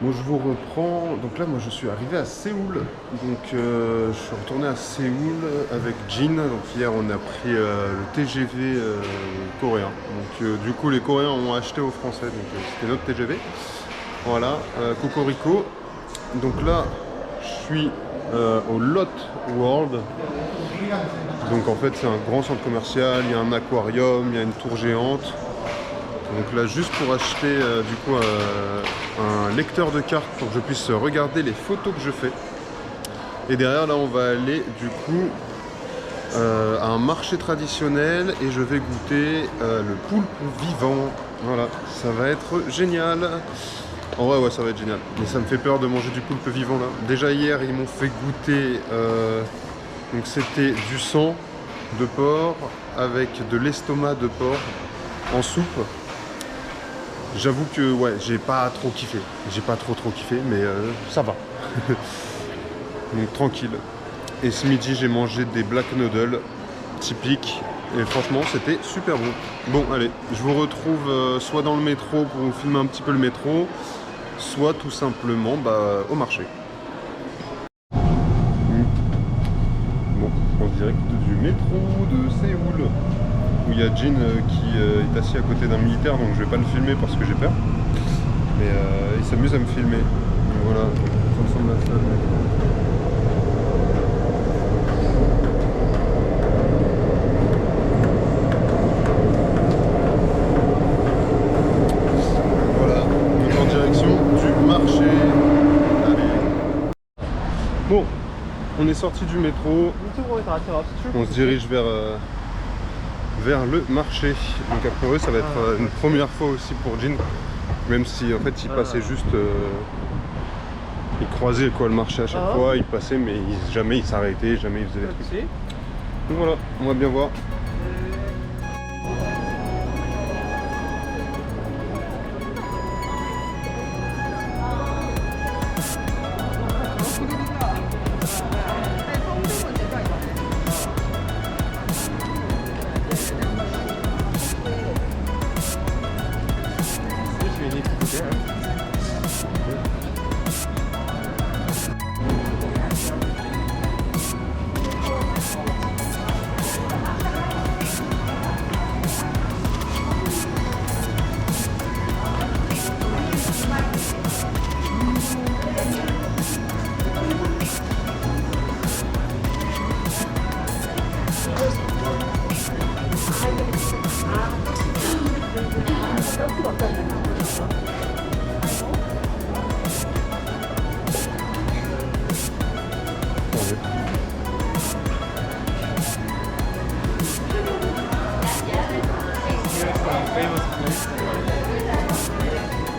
Moi je vous reprends, donc là moi je suis arrivé à Séoul, donc je suis retourné à Séoul avec Jin, donc hier on a pris le TGV coréen, donc du coup les Coréens ont acheté aux Français, donc c'était notre TGV, voilà, Cocorico, donc là je suis au Lot World, donc en fait c'est un grand centre commercial, il y a un aquarium, il y a une tour géante. Donc là, juste pour acheter du coup un lecteur de cartes pour que je puisse regarder les photos que je fais. Et derrière, là, on va aller du coup à un marché traditionnel et je vais goûter le poulpe vivant. Voilà, ça va être génial. En vrai, ouais, ça va être génial. Mais ça me fait peur de manger du poulpe vivant là. Déjà hier, ils m'ont fait goûter. Donc c'était du sang de porc avec de l'estomac de porc en soupe. J'avoue que ouais, j'ai pas trop kiffé. J'ai pas trop kiffé, mais ça va. Donc tranquille. Et ce midi, j'ai mangé des black noodles typiques. Et franchement, c'était super bon. Bon, allez, je vous retrouve soit dans le métro pour vous filmer un petit peu le métro, soit tout simplement au marché. Bon, en direct du métro de Séoul, où il y a Jin qui est assis à côté d'un militaire, donc je vais pas le filmer parce que j'ai peur. Mais il s'amuse à me filmer. Donc voilà, ça ressemble à ça. Voilà, donc en direction du marché. Allez. Bon, on est sorti du métro. On se dirige vers le marché. Donc après eux, ça va être une première fois aussi pour Jin, même si en fait il passait juste, il croisait quoi le marché à chaque fois, il passait mais jamais il s'arrêtait, jamais il faisait des trucs. Donc voilà, on va bien voir.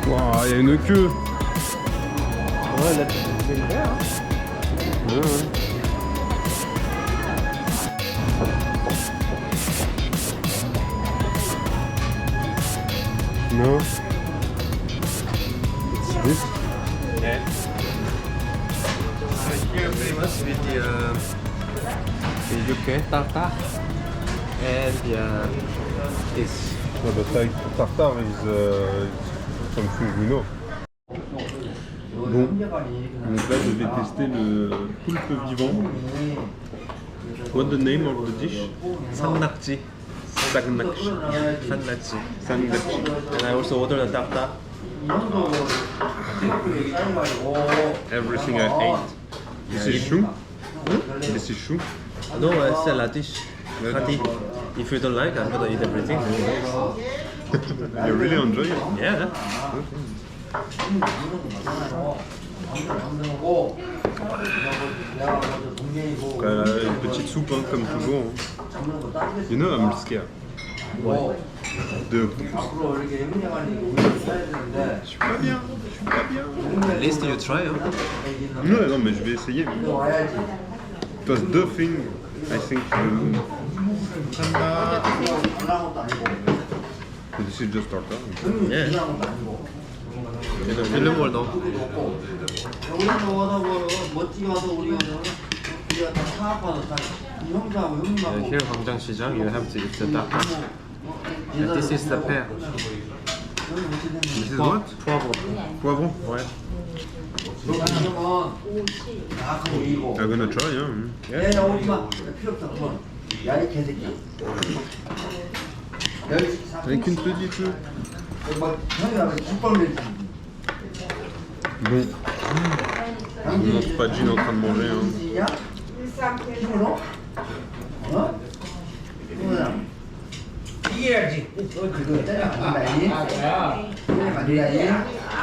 Waouh, il y a une queue. Ouais, là, c'est une verre, hein. Ouais, ouais. No. It's this. Yeah. So here famous with the UK tartar and it's The tartar is something we know. Bon, donc là je vais tester le poulpe vivant. What's the name of the dish? 산낙지. Sagnakshi. 산낙지. Sagnakshi. And I also ordered a tartar. Everything I ate. This is chou. This is chou. No, it's a radish. Radish. If you don't like, I'm gonna eat everything. You really enjoy it? Yeah. Une petite soupe hein, comme toujours. Hein. You know I'm scared. Ouais. De je suis pas bien, je suis pas bien. At least you try, hein. Non, non, mais je vais essayer. It was the thing, I think. This is just tartar. Yeah. 이런 걸 넣어. Here 광장시장, you have to eat the tartar. And this is the pear. This is what? Poivre. Poivron. Ouais. I'm gonna try, yeah. 야, 오지 마. 필요 없어. 그만. 야, 이 개새끼야. Avec une petite. 막 형이랑 깃발 내지. Bon. On ne mange pas Jean en train de manger. Hein. 야? 힘으로? 어? 뭐야? 이겨야지. 그거 때려 간다니? 간다니?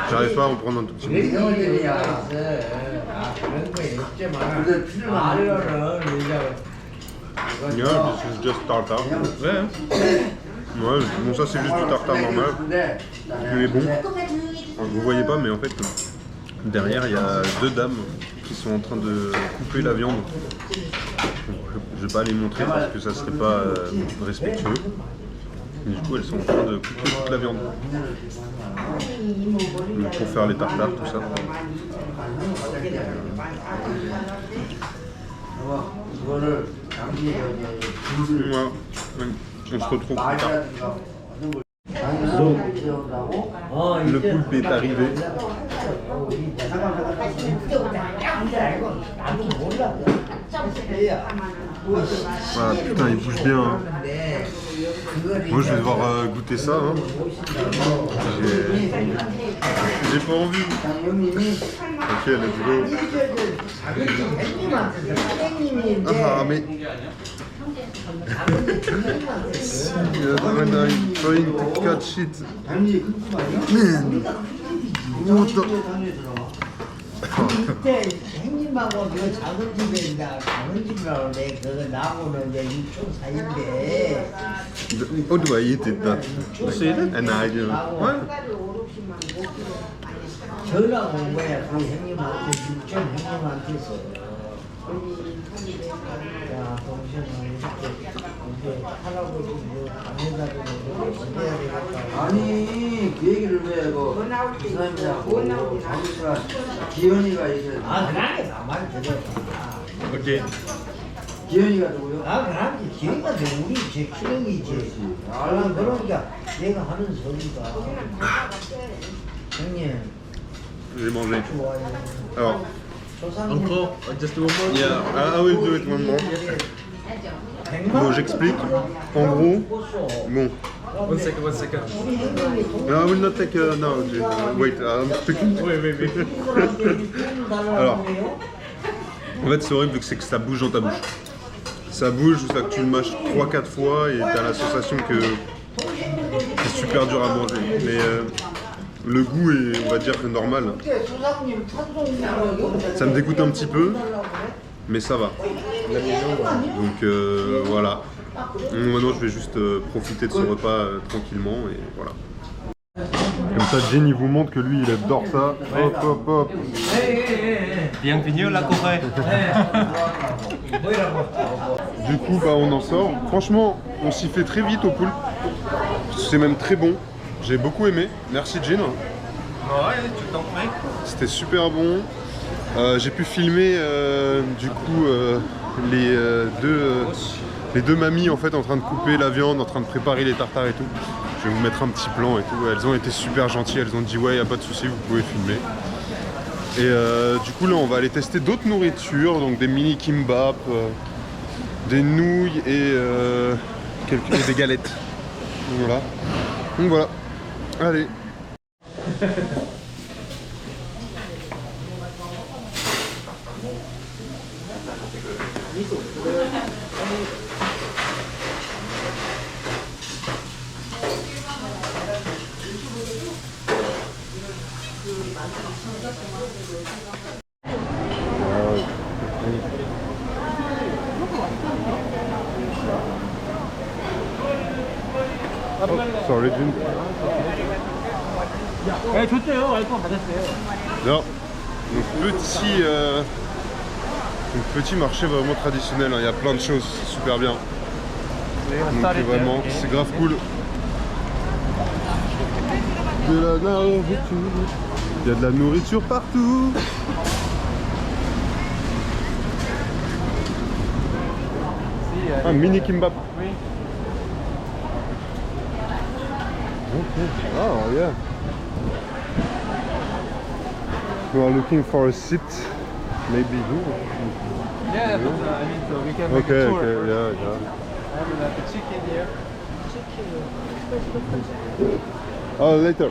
J'arrive pas à en prendre un tout petit 왜 peu. 형을 때리냐? 아 그런 거 없지만 그래도 필요는 안 알로는 이제 Yeah, this is just tartare. Ouais. Ouais, bon ça c'est juste du tartare normal. Il est bon. Vous voyez pas mais en fait derrière il y a deux dames qui sont en train de couper la viande. Je vais pas les montrer parce que ça serait pas respectueux. Et du coup elles sont en train de couper toute la viande. Donc, pour faire les tartares, tout ça. 그거를 장비에 Voilà. On se retrouve plus tard. Le poulpe est arrivé. Voilà, putain, il bouge bien. Hein. Moi, je vais devoir goûter ça. Hein. J'ai pas envie. Ok, let's go. Ah, mais. When I'm trying to catch it. Man. What the. 그때 형님하고 그 작은 집에 이제 작은 집이라고 그래. 그거 나하고는 이제 6촌 사이인데 How do I eat it? That? And I do. What? 전화 온 거야. 그 형님한테 6촌 형님한테서 야 동생은 이제 할아버지 뭐 밤에다도 뭐 지내야 되겠다. 아니 그 얘기를 왜 이거 그 사람이냐고 장비가 기현이가 이제 아 그러게 나만 들어봐. Ok. 기현이가 누구요? 아 그러게 기회가 돼. 우리 제 키령이지. 아 그러니까 내가 하는 소리가 형님 J'ai mangé. 좋아요. Alors, 조상님 Encore. Just one more. yeah, I will do it one more. Bon, j'explique. En gros, bon. One second, one second. 우리 형님이 돈 I will not take now. Wait, I'm speaking. Oui. 돈 달라고 Alors. 그래요? En fait, c'est horrible, c'est que ça bouge dans ta bouche. Ça bouge jusqu'à que tu le mâches 3-4 fois et t'as la sensation que c'est super dur à manger. Mais le goût est, on va dire, normal. 조상님 찬송이라고 Ça me dégoûte un petit peu, mais ça va. Donc voilà. Donc, maintenant, je vais juste profiter de ce repas tranquillement et voilà. Comme ça, Jenny vous montre que lui, il adore ça. Hop, hop, hop. Bienvenue la Corée. Du coup, bah, on en sort. Franchement, on s'y fait très vite au poulpe. C'est même très bon. J'ai beaucoup aimé. Merci, Jean. Ouais, tu t'en prie. C'était super bon. J'ai pu filmer du coup les deux mamies en fait en train de couper la viande, en train de préparer les tartares et tout. Je vais vous mettre un petit plan et tout. Elles ont été super gentilles, elles ont dit ouais, y a pas de souci, vous pouvez filmer. Et du coup là on va aller tester d'autres nourritures, donc des mini kimbap, des nouilles et des galettes. Donc voilà. Allez. Sorry, June. 네, 줬어요. 알건 받았어요. Non. Donc petit marché vraiment traditionnel, hein. Il y a plein de choses, c'est super bien. Donc vraiment, c'est grave cool. De la nourriture. Il y a de la nourriture partout. Un mini kimbap. Oui. Okay. Oh, yeah. We are looking for a seat, maybe here. Yeah, but I mean, so we can make Okay, a tour. okay, yeah. I have like a chicken here. Oh, later.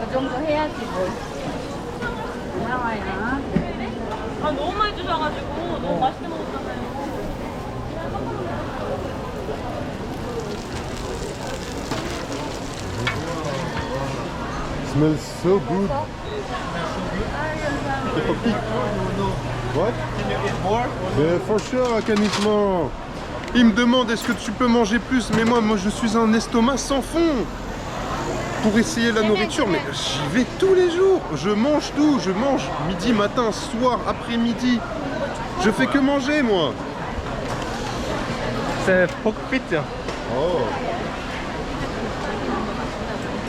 그 정도 해야지 뭐. 나와요. 아 너무 많이 주셔가지고 너무 맛있게 먹었잖아요. Smells so good. What? Can you eat more? Yeah, for sure, I can eat more. Il me demande est-ce que tu peux manger plus, mais moi je suis un estomac sans fond. Pour essayer la nourriture, mais j'y vais tous les jours. Je mange tout, je mange midi, matin, soir, après-midi. Je fais que manger moi. C'est pork pit. Oh.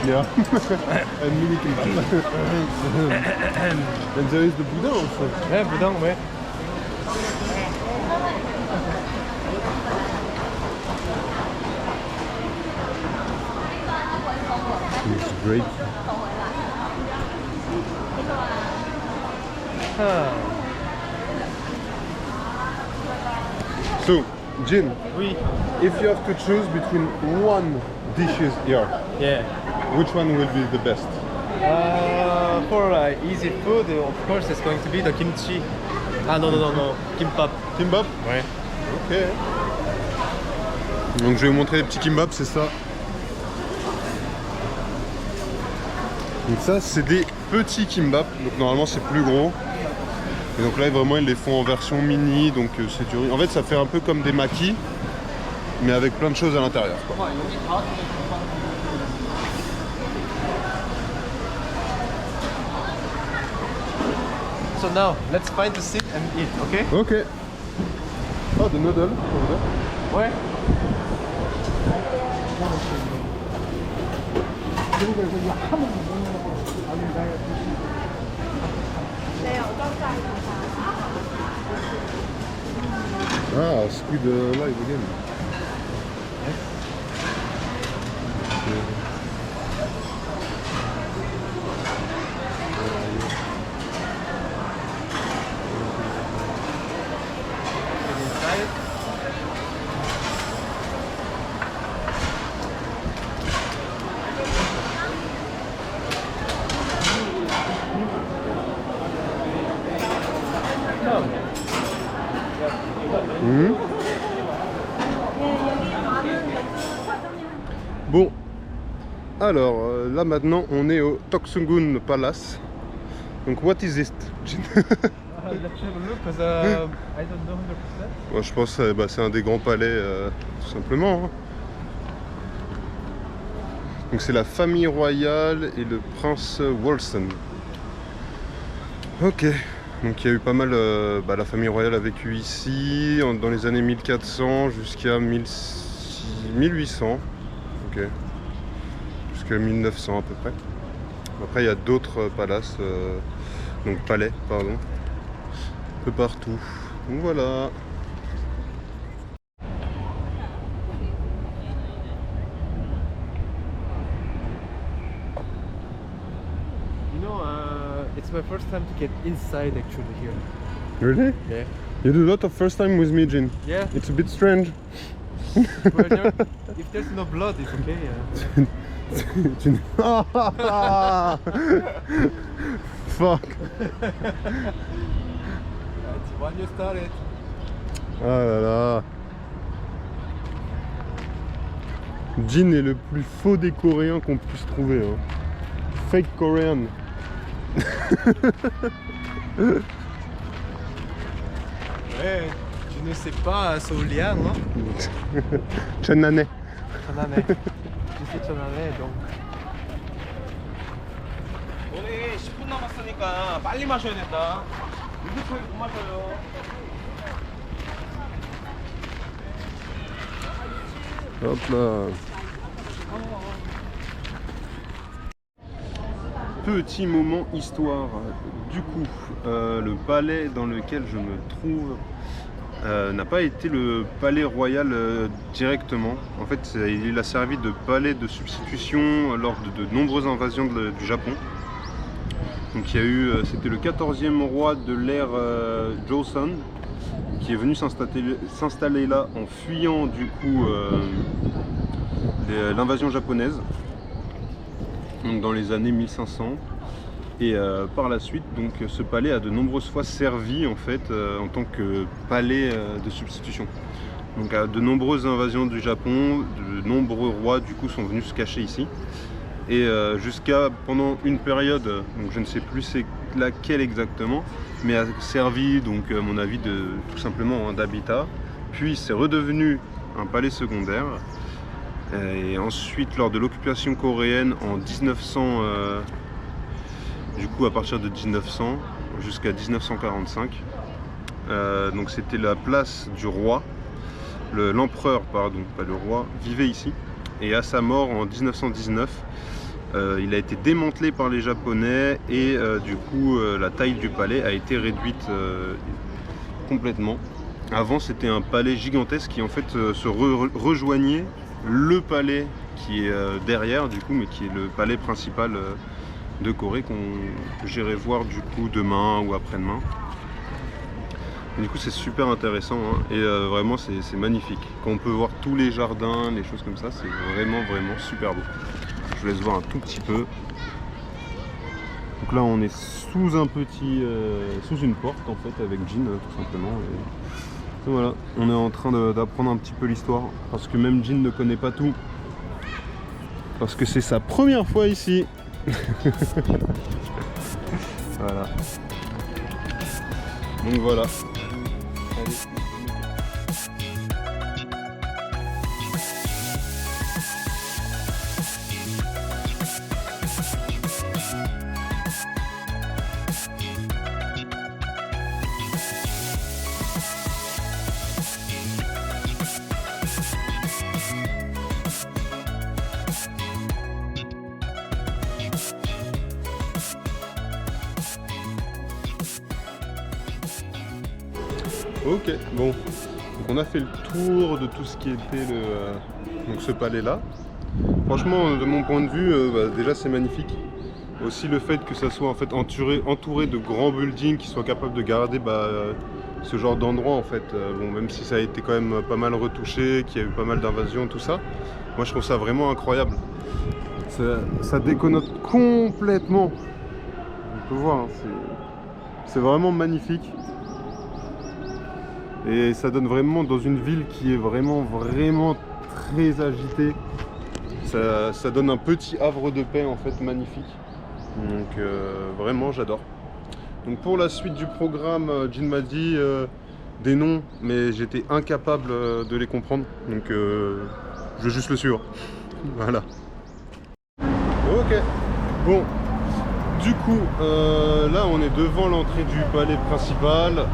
Yeah. And mini kimbap. And there is the boudin also. Ouais, boudin, ouais. It's great. So, Jin, Oui. if you have to choose between one dishes here, Yeah. which one will be the best? For easy food, of course, it's going to be the kimchi. Ah non, kimbap. Kimbap? Ouais. Ok. Donc je vais vous montrer les petits kimbap, c'est ça. Donc ça, c'est des petits kimbap. Donc normalement, c'est plus gros. Et donc là, vraiment, ils les font en version mini. Donc c'est du riz. En fait, ça fait un peu comme des makis, mais avec plein de choses à l'intérieur, quoi. So now, let's find a seat and eat, okay? Ok. Oh, the noodle over there. Ouais. Ah, squid live again. Bon, alors là maintenant on est au Toksungun Palace. Donc what is it? Let's have a look, because I don't know 100%. Moi, je pense que c'est un des grands palais tout simplement. Hein. Donc c'est la famille royale et le prince Wolsson. Ok, donc il y a eu pas mal, la famille royale a vécu ici dans les années 1400 jusqu'à 1800. Ok, jusqu'à 1900 à peu près. Après il y a d'autres palaces, donc palais, pardon, un peu partout. Donc voilà. You know, it's my first time to get inside actually here. Really? Yeah. You do a lot of first time with me, Jin. Yeah. It's a bit strange. Well, if there's no blood, it's okay. Fuck. When you started. Ah là là. Jin est le plus faux des Coréens qu'on puisse trouver. Hein. Fake Korean. Ouais, tu ne sais pas Seoulien, non? Chennane. 천안에. Je suis 천안에, donc. 우리 10분 남았으니까 빨리 마셔야 된다. 이렇게 못 마셔요. Hop là. petit moment histoire. Du coup, le palais dans lequel je me trouve n'a pas été le palais royal directement. En fait, il a servi de palais de substitution lors de nombreuses invasions du Japon. Donc il y a eu, c'était le 14e roi de l'ère Joseon qui est venu s'installer là en fuyant du coup l'invasion japonaise, donc dans les années 1500. Et par la suite, donc, ce palais a de nombreuses fois servi en fait en tant que palais de substitution. Donc à de nombreuses invasions du Japon, de nombreux rois du coup sont venus se cacher ici. Et jusqu'à pendant une période, donc je ne sais plus c'est laquelle exactement, mais a servi donc à mon avis de tout simplement d'habitat. Puis c'est redevenu un palais secondaire. Et ensuite, lors de l'occupation coréenne en 1900. Du coup à partir de 1900 jusqu'à 1945, donc c'était la place du roi, l'empereur pardon, pas le roi, vivait ici, et à sa mort en 1919 il a été démantelé par les Japonais et du coup la taille du palais a été réduite complètement. Avant c'était un palais gigantesque qui en fait se rejoignait le palais qui est derrière du coup, mais qui est le palais principal de Corée que j'irai voir du coup demain ou après-demain. Du coup c'est super intéressant hein, et vraiment c'est magnifique. Quand on peut voir tous les jardins, les choses comme ça, c'est vraiment super beau. Je vous laisse voir un tout petit peu. Donc là on est sous un petit, sous une porte en fait avec Jin tout simplement. Et voilà, on est en train d'apprendre un petit peu l'histoire parce que même Jin ne connaît pas tout. Parce que c'est sa première fois ici. Voilà. Donc voilà. Allez. Ok, bon, donc on a fait le tour de tout ce qui était donc ce palais là. Franchement, de mon point de vue, déjà c'est magnifique. Aussi le fait que ça soit en fait entouré de grands buildings qui soient capables de garder ce genre d'endroit en fait. Bon, même si ça a été quand même pas mal retouché, qu'il y a eu pas mal d'invasions, tout ça. Moi je trouve ça vraiment incroyable. Ça déconnote complètement. On peut voir, hein, c'est vraiment magnifique. Et ça donne vraiment dans une ville qui est vraiment très agitée. Ça donne un petit havre de paix en fait magnifique. Donc vraiment j'adore. Donc pour la suite du programme, Jin m'a dit des noms, mais j'étais incapable de les comprendre. Donc je vais juste le suivre. Voilà. Ok. Bon. Du coup, là on est devant l'entrée du palais principal.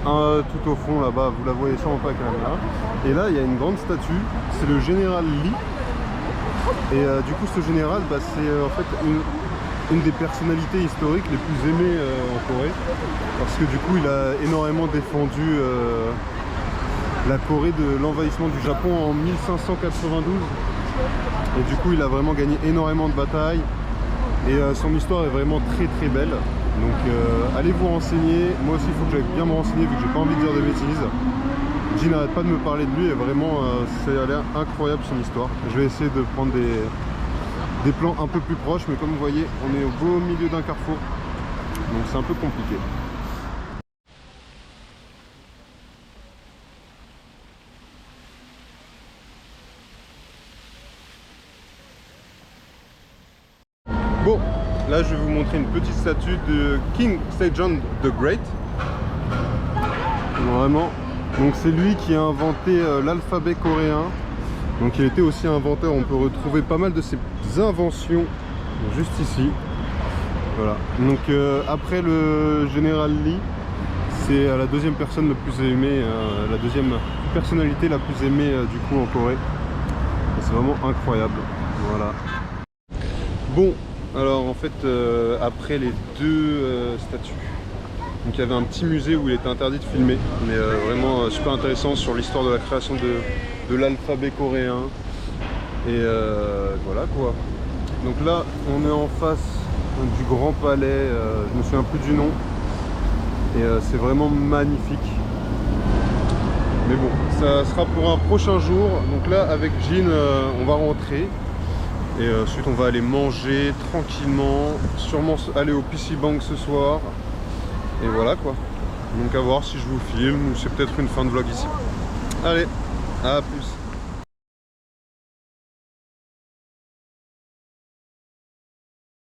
Tout au fond là-bas, vous la voyez sûrement pas avec la caméra. Et là il y a une grande statue, c'est le général Lee. Et du coup ce général, c'est en fait une des personnalités historiques les plus aimées en Corée. Parce que du coup il a énormément défendu la Corée de l'envahissement du Japon en 1592. Et du coup il a vraiment gagné énormément de batailles. Et son histoire est vraiment très belle. Donc allez vous renseigner, moi aussi il faut que j'aille bien me renseigner vu que j'ai pas envie de dire de bêtises. Jin n'arrête pas de me parler de lui et vraiment ça a l'air incroyable son histoire. Je vais essayer de prendre des plans un peu plus proches, mais comme vous voyez on est au beau milieu d'un carrefour, donc c'est un peu compliqué. Bon, là je vais vous montrer une petite statue de King Sejong the Great. Vraiment. Donc c'est lui qui a inventé l'alphabet coréen. Donc il était aussi inventeur, on peut retrouver pas mal de ses inventions juste ici. Voilà. Donc après le général Lee, c'est la deuxième personne la plus aimée, la deuxième personnalité la plus aimée du coup en Corée. C'est vraiment incroyable. Voilà. Bon, Alors en fait, après les deux statues, donc il y avait un petit musée où il était interdit de filmer, mais vraiment super intéressant sur l'histoire de la création de l'alphabet coréen. Et voilà quoi. Donc là, on est en face du Grand Palais, je me souviens plus du nom, et c'est vraiment magnifique. Mais bon, ça sera pour un prochain jour. Donc là, avec Jean, on va rentrer. Et ensuite, on va aller manger tranquillement. Sûrement aller au PC Bank ce soir. Et voilà quoi. Donc à voir si je vous filme ou c'est peut-être une fin de vlog ici. Allez, à plus.